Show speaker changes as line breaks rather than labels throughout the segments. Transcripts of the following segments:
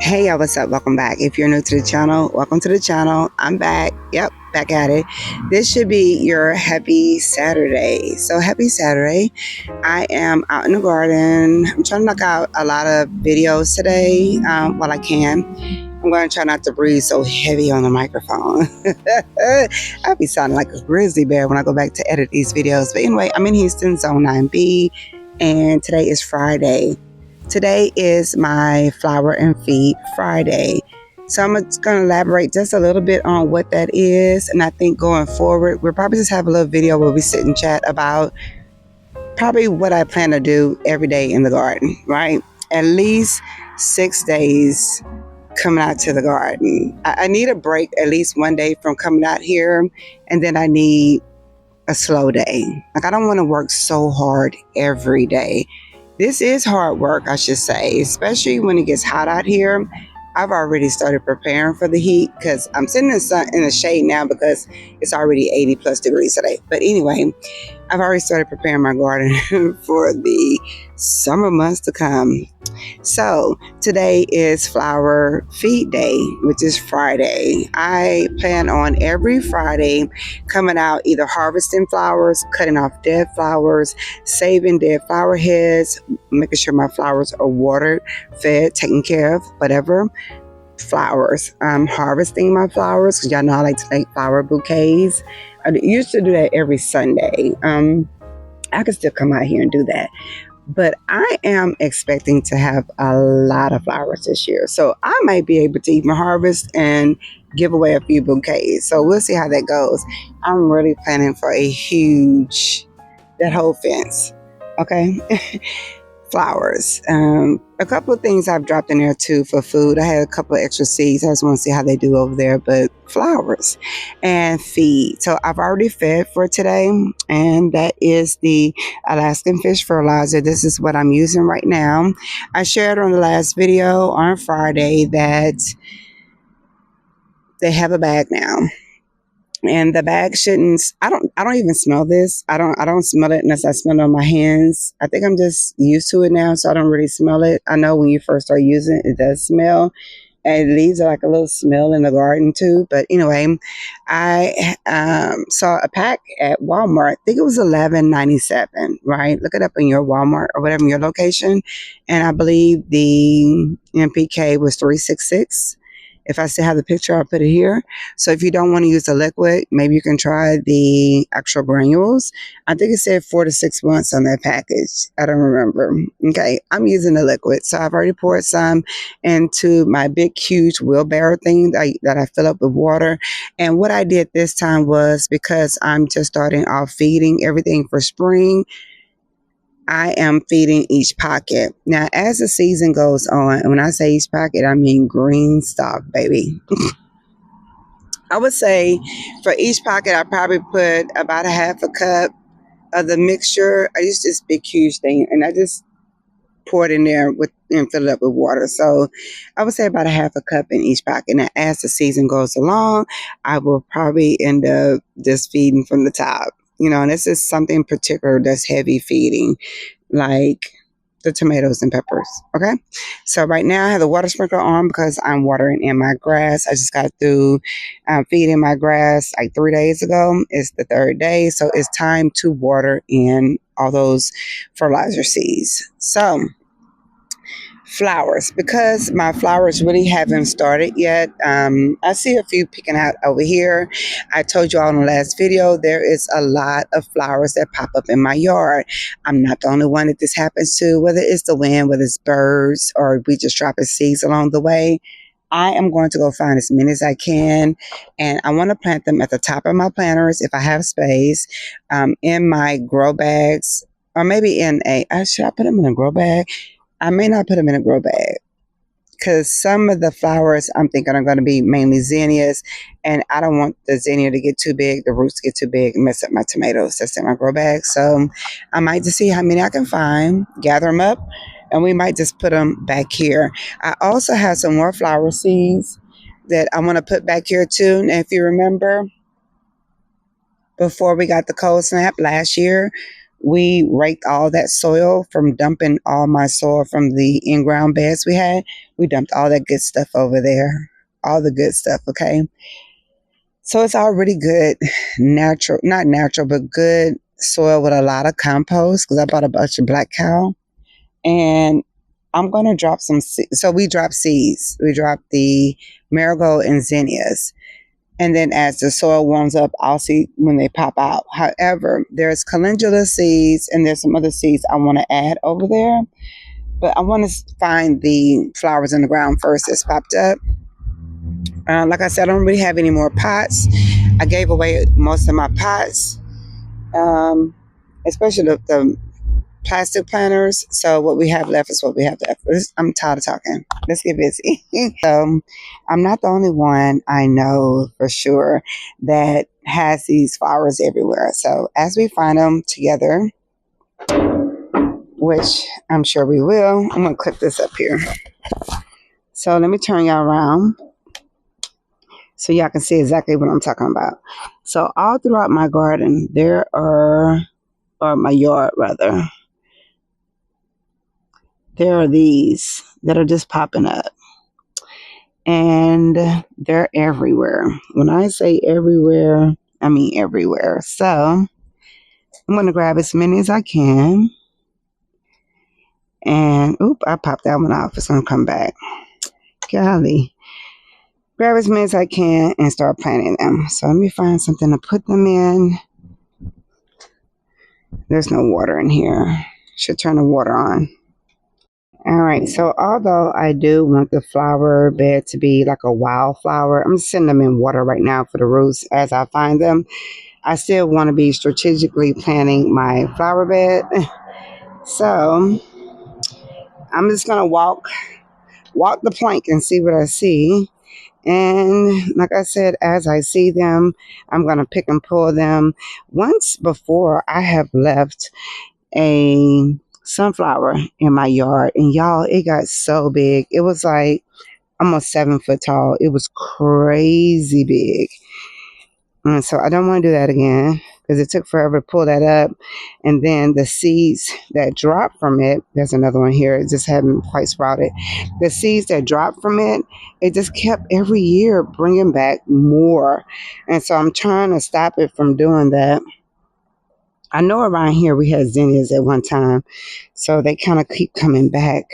Hey, y'all, what's up? Welcome back. If you're new to the channel, welcome to the channel. I'm back. Yep, back at it. This should be your happy Saturday. So happy Saturday. I am out in the garden. I'm trying to knock out a lot of videos today while I can. I'm going to try not to breathe so heavy on the microphone. I'll be sounding like a grizzly bear when I go back to edit these videos. But anyway, I'm in Houston, Zone 9B, and today is Friday. Today is my Flower and Feed Friday. So I'm just going to elaborate just a little bit on what that is. And I think going forward, we'll probably just have a little video where we sit and chat about probably what I plan to do every day in the garden, right? At least 6 days coming out to the garden. I need a break at least one day from coming out here, and then I need a slow day. Like, I don't want to work so hard every day. This is hard work, I should say, especially when it gets hot out here. I've already started preparing for the heat because I'm sitting in the shade now because it's already 80 plus degrees today. But anyway, I've already started preparing my garden for the summer months to come. So today is Flower Feed Day, which is Friday. I plan on every Friday coming out either harvesting flowers, cutting off dead flowers, saving dead flower heads, making sure my flowers are watered, fed, taken care of, whatever. Flowers. I'm harvesting my flowers because y'all know I like to make flower bouquets. I used to do that every Sunday. I could still come out here and do that. But I am expecting to have a lot of flowers this year. So I might be able to even harvest and give away a few bouquets. So we'll see how that goes. I'm really planning for that whole fence. Okay. Flowers. A couple of things I've dropped in there too for food. I had a couple of extra seeds. I just want to see how they do over there. But flowers and feed. So I've already fed for today, and that is the Alaskan Fish Fertilizer. This is what I'm using right now. I shared on the last video on Friday that they have a bag now. And the bag shouldn't, I don't even smell this. I don't smell it unless I smell it on my hands. I think I'm just used to it now, so I don't really smell it. I know when you first start using it, it does smell. And it leaves like a little smell in the garden too. But anyway, I saw a pack at Walmart. I think it was $11.97, right? Look it up in your Walmart or whatever in your location. And I believe the NPK was 366. If I still have the picture, I'll put it here. So if you don't want to use the liquid, maybe you can try the actual granules. I think it said 4 to 6 months on that package. I don't remember. Okay, I'm using the liquid. So I've already poured some into my big, huge wheelbarrow thing that I fill up with water. And what I did this time was, because I'm just starting off feeding everything for spring, I am feeding each pocket. Now, as the season goes on, and when I say each pocket, I mean green stalk, baby. I would say for each pocket, I probably put about a half a cup of the mixture. I use this big, huge thing, and I just pour it in there and fill it up with water. So I would say about a half a cup in each pocket. Now, as the season goes along, I will probably end up just feeding from the top. You know, and this is something particular that's heavy feeding, like the tomatoes and peppers. Okay. So right now I have the water sprinkler on because I'm watering in my grass. I just got through feeding my grass like 3 days ago. It's the third day. So it's time to water in all those fertilizer seeds. So flowers, because my flowers really haven't started yet. I see a few peeking out over here. I told you all in the last video, there is a lot of flowers that pop up in my yard. I'm not the only one that this happens to, whether it's the wind, whether it's birds, or we just dropping seeds along the way. I am going to go find as many as I can, and I want to plant them at the top of my planters if I have space, in my grow bags, or maybe should I put them in a grow bag? I may not put them in a grow bag because some of the flowers I'm thinking are going to be mainly zinnias, and I don't want the zinnia to get too big, the roots to get too big and mess up my tomatoes that's in my grow bag. So I might just see how many I can find, gather them up, and we might just put them back here. I also have some more flower seeds that I want to put back here too. And if you remember, before we got the cold snap last year, we raked all that soil from dumping all my soil from the in-ground beds we had. We dumped all that good stuff over there. All the good stuff, okay? So it's all really good, natural, not natural, but good soil with a lot of compost because I bought a bunch of black cow. And I'm going to drop some seeds. So we drop seeds. We drop the marigold and zinnias. And then as the soil warms up, I'll see when they pop out. However, there's calendula seeds and there's some other seeds I want to add over there. But I want to find the flowers in the ground first that's popped up. Like I said, I don't really have any more pots. I gave away most of my pots, especially the plastic planters. So what we have left is what we have left. I'm tired of talking. Let's get busy. So I'm not the only one I know for sure that has these flowers everywhere. So as we find them together, which I'm sure we will, I'm going to clip this up here. So let me turn y'all around so y'all can see exactly what I'm talking about. So all throughout my garden, there are, or my yard rather, there are these that are just popping up. And they're everywhere. When I say everywhere, I mean everywhere. So I'm going to grab as many as I can. And, oop, I popped that one off. It's going to come back. Golly. Grab as many as I can and start planting them. So let me find something to put them in. There's no water in here. Should turn the water on. All right, so although I do want the flower bed to be like a wildflower, I'm sending them in water right now for the roots as I find them. I still want to be strategically planting my flower bed. So I'm just going to walk the plank and see what I see. And like I said, as I see them, I'm going to pick and pull them. Once before, I have left a sunflower in my yard, and y'all, it got so big. It was like almost 7 foot tall. It was crazy big. And so I don't want to do that again because it took forever to pull that up. And then the seeds that dropped from it, there's another one here, it just hadn't quite sprouted. The seeds that dropped from it, it just kept every year bringing back more. And so I'm trying to stop it from doing that. I know around here we had zinnias at one time, so they kind of keep coming back.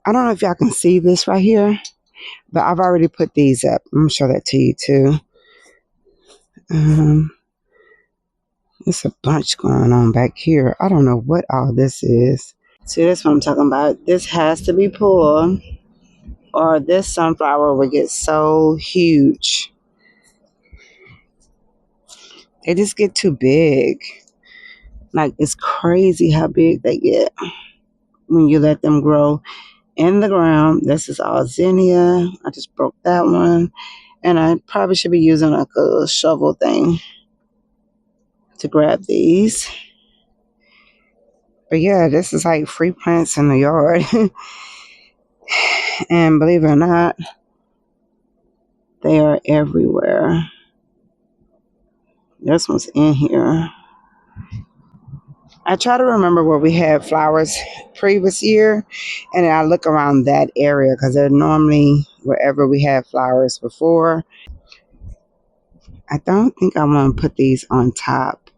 I don't know if y'all can see this right here, but I've already put these up. I'm going to show that to you too. There's a bunch going on back here. I don't know what all this is. See, that's what I'm talking about. This has to be pulled, or this sunflower will get so huge. They just get too big. Like, it's crazy how big they get when you let them grow in the ground. This is all zinnia. I just broke that one. And I probably should be using like a shovel thing to grab these. But yeah, this is like free plants in the yard. And believe it or not, they are everywhere. This one's in here. I try to remember where we had flowers previous year, and I look around that area because they're normally wherever we had flowers before. I don't think I want to put these on top.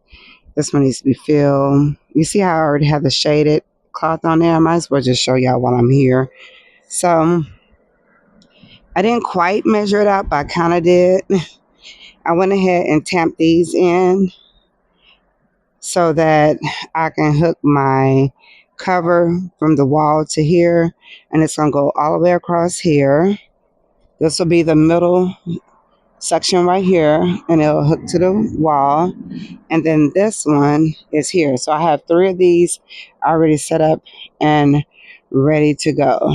This one needs to be filled. You see how I already have the shaded cloth on there? I might as well just show y'all while I'm here. So I didn't quite measure it out, but I kind of did. I went ahead and tamped these in so that I can hook my cover from the wall to here, and it's going to go all the way across here. This will be the middle section right here, and it'll hook to the wall. And then this one is here. So I have 3 of these already set up and ready to go.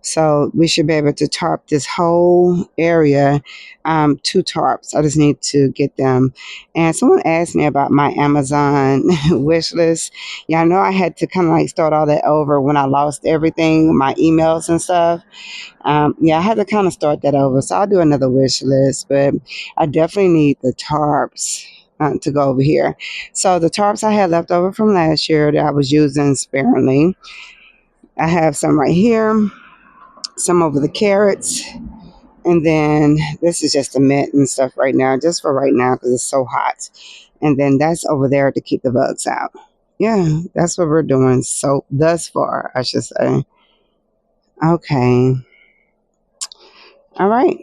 So we should be able to tarp this whole area. 2 tarps. I just need to get them. And someone asked me about my Amazon wish list. Yeah, I know I had to kind of like start all that over when I lost everything, my emails and stuff. Yeah, I had to kind of start that over. So I'll do another wish list. But I definitely need the tarps. to go over here. So the tarps I had left over from last year that I was using sparingly, I have some right here, some over the carrots, and then this is just the mint and stuff right now, just for right now because it's so hot. And then that's over there to keep the bugs out. Yeah, that's what we're doing. So thus far, I should say. Okay. All right.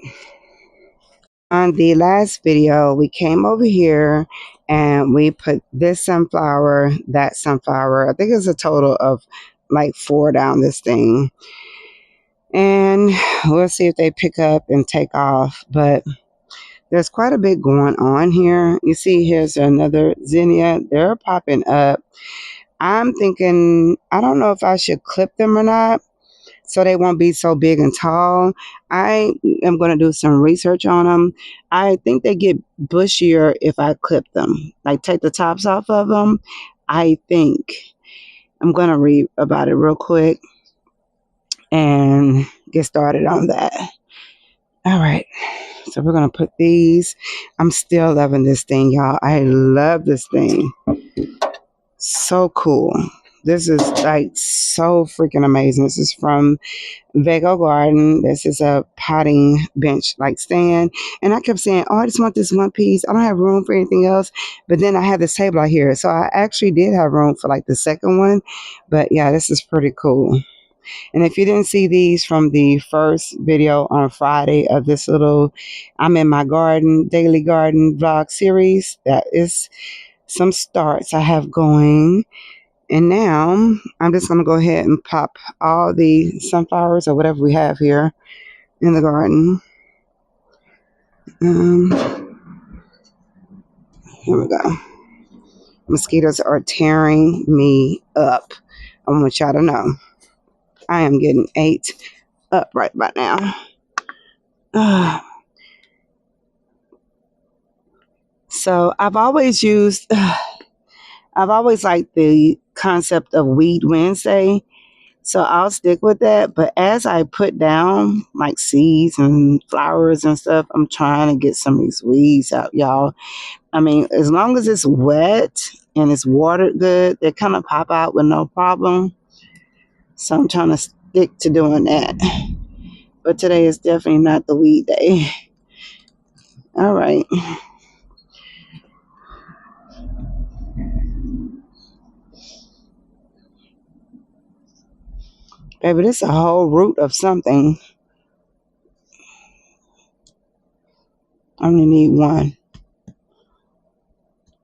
On the last video, we came over here and we put this sunflower, that sunflower. I think it's a total of like 4 down this thing. And we'll see if they pick up and take off. But there's quite a bit going on here. You see, here's another zinnia. They're popping up. I'm thinking, I don't know if I should clip them or not, so they won't be so big and tall. I am going to do some research on them. I think they get bushier if I clip them, like take the tops off of them. I think I'm going to read about it real quick and get started on that. All right. So we're going to put these. I'm still loving this thing, y'all. I love this thing. So cool. This is like so freaking amazing. This is from Vegogarden. This is a potting bench like stand. And I kept saying, oh, I just want this one piece. I don't have room for anything else. But then I had this table out here. So I actually did have room for like the second one. But yeah, this is pretty cool. And if you didn't see these from the first video on Friday of this little, I'm in my garden, daily garden vlog series, that is some starts I have going. And now I'm just going to go ahead and pop all the sunflowers or whatever we have here in the garden. Here we go. Mosquitoes are tearing me up. I want y'all to know. I am getting ate up right about now. So I've always liked the concept of Weed Wednesday. So I'll stick with that. But as I put down like seeds and flowers and stuff, I'm trying to get some of these weeds out, y'all. I mean, as long as it's wet and it's watered good, they kind of pop out with no problem. So I'm trying to stick to doing that. But today is definitely not the weed day. All right. Baby, this is a whole root of something. I only need one.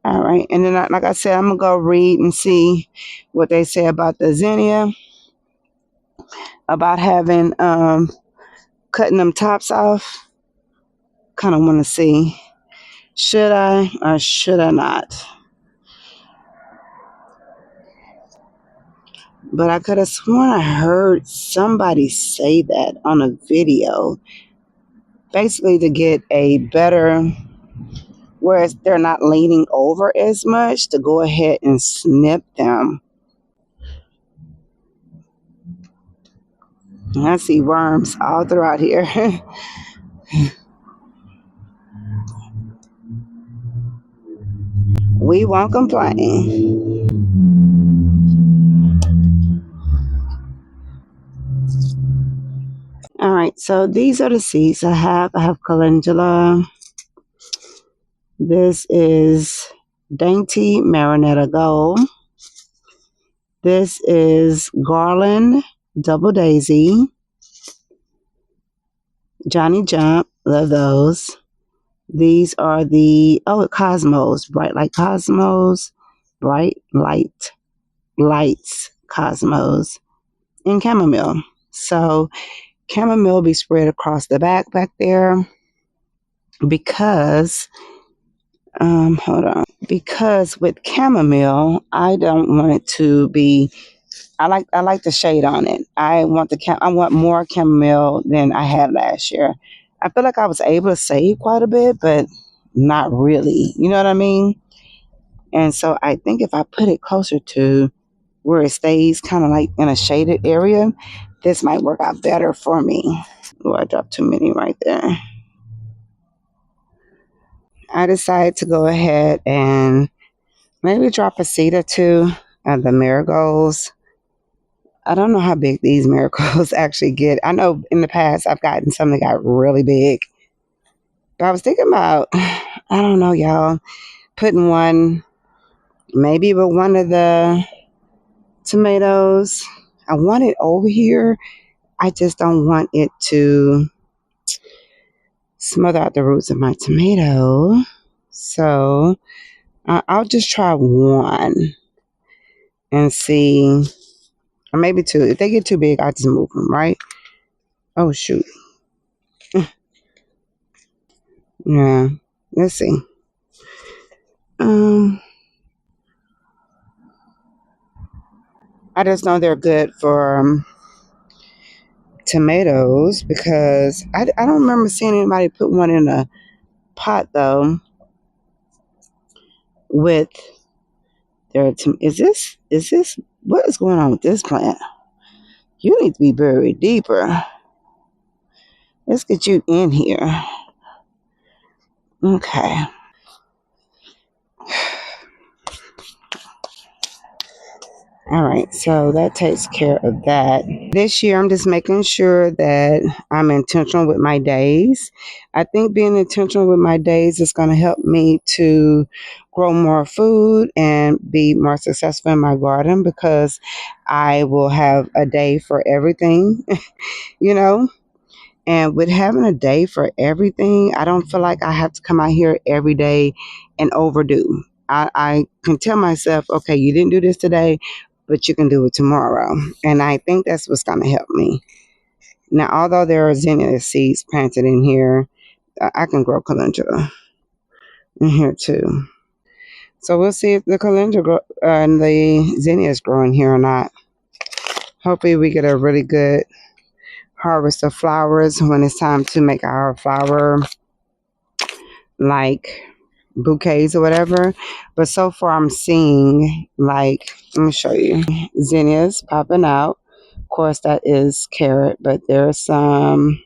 All right. And then, like I said, I'm going to go read and see what they say about the zinnia. About having, cutting them tops off. Kind of want to see, should I or should I not? But I could have sworn I heard somebody say that on a video. Basically to get a better, whereas they're not leaning over as much, to go ahead and snip them. I see worms all throughout here. We won't complain. All right, so these are the seeds I have. I have calendula. This is Dainty Marinetta Gold. This is Garland Double Daisy. Johnny Jump, love those. These are the, Cosmos, Bright Light Cosmos, Bright Light Lights Cosmos, and Chamomile. So chamomile will be spread across the back there because, hold on, because with chamomile, I don't want it to be, I like the shade on it. I want more chamomile than I had last year. I feel like I was able to save quite a bit, but not really. You know what I mean? And so I think if I put it closer to where it stays kind of like in a shaded area, this might work out better for me. Oh, I dropped too many right there. I decided to go ahead and maybe drop a seed or two of the marigolds. I don't know how big these marigolds actually get. I know in the past I've gotten some that got really big. But I was thinking about, I don't know, y'all, putting one maybe with one of the tomatoes. I want it over here. I just don't want it to smother out the roots of my tomato. So I'll just try one and see, or maybe two. If they get too big, I just move them, right? Oh, shoot. Yeah, let's see. I just know they're good for tomatoes because I don't remember seeing anybody put one in a pot though with their is this what is going on with this plant? You need to be buried deeper. Let's get you in here. Okay. All right, so that takes care of that. This year, I'm just making sure that I'm intentional with my days. I think being intentional with my days is going to help me to grow more food and be more successful in my garden because I will have a day for everything, you know? And with having a day for everything, I don't feel like I have to come out here every day and overdo. I can tell myself, okay, you didn't do this today, but you can do it tomorrow. And I think that's what's going to help me. Now, although there are zinnia seeds planted in here, I can grow calendula in here too. So we'll see if the calendula and the zinnias grow in here or not. Hopefully we get a really good harvest of flowers when it's time to make our flower like bouquets or whatever. But so far I'm seeing, like, let me show you, zinnias popping out. Of course that is carrot, but there's some,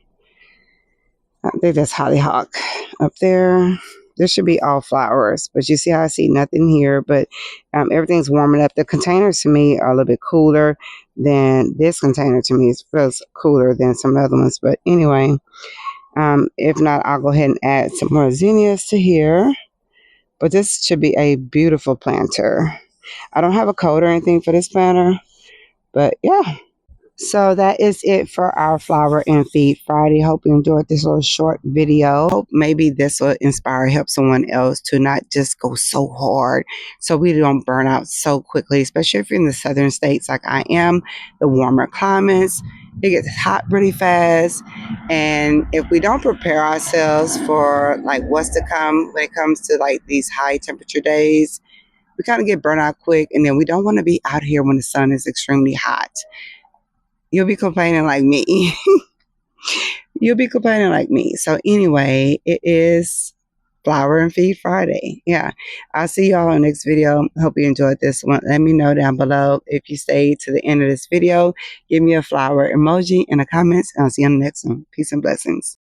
I think that's hollyhock up there. This should be all flowers, but you see how I see nothing here, but everything's warming up. The containers to me are a little bit cooler than this container. To me, it feels cooler than some other ones, but anyway, if not, I'll go ahead and add some more zinnias to here. But this should be a beautiful planter. I don't have a code or anything for this planter, but yeah. So that is it for our Flower and Feed Friday. Hope you enjoyed this little short video. Hope maybe this will inspire, help someone else to not just go so hard so we don't burn out so quickly, especially if you're in the southern states like I am, the warmer climates. It gets hot pretty fast. And if we don't prepare ourselves for like what's to come when it comes to like these high temperature days, we kind of get burnt out quick. And then we don't want to be out here when the sun is extremely hot. You'll be complaining like me. You'll be complaining like me. So anyway, it is Flower and Feed Friday. Yeah. I'll see y'all in the next video. Hope you enjoyed this one. Let me know down below if you stayed to the end of this video. Give me a flower emoji in the comments. And I'll see you on the next one. Peace and blessings.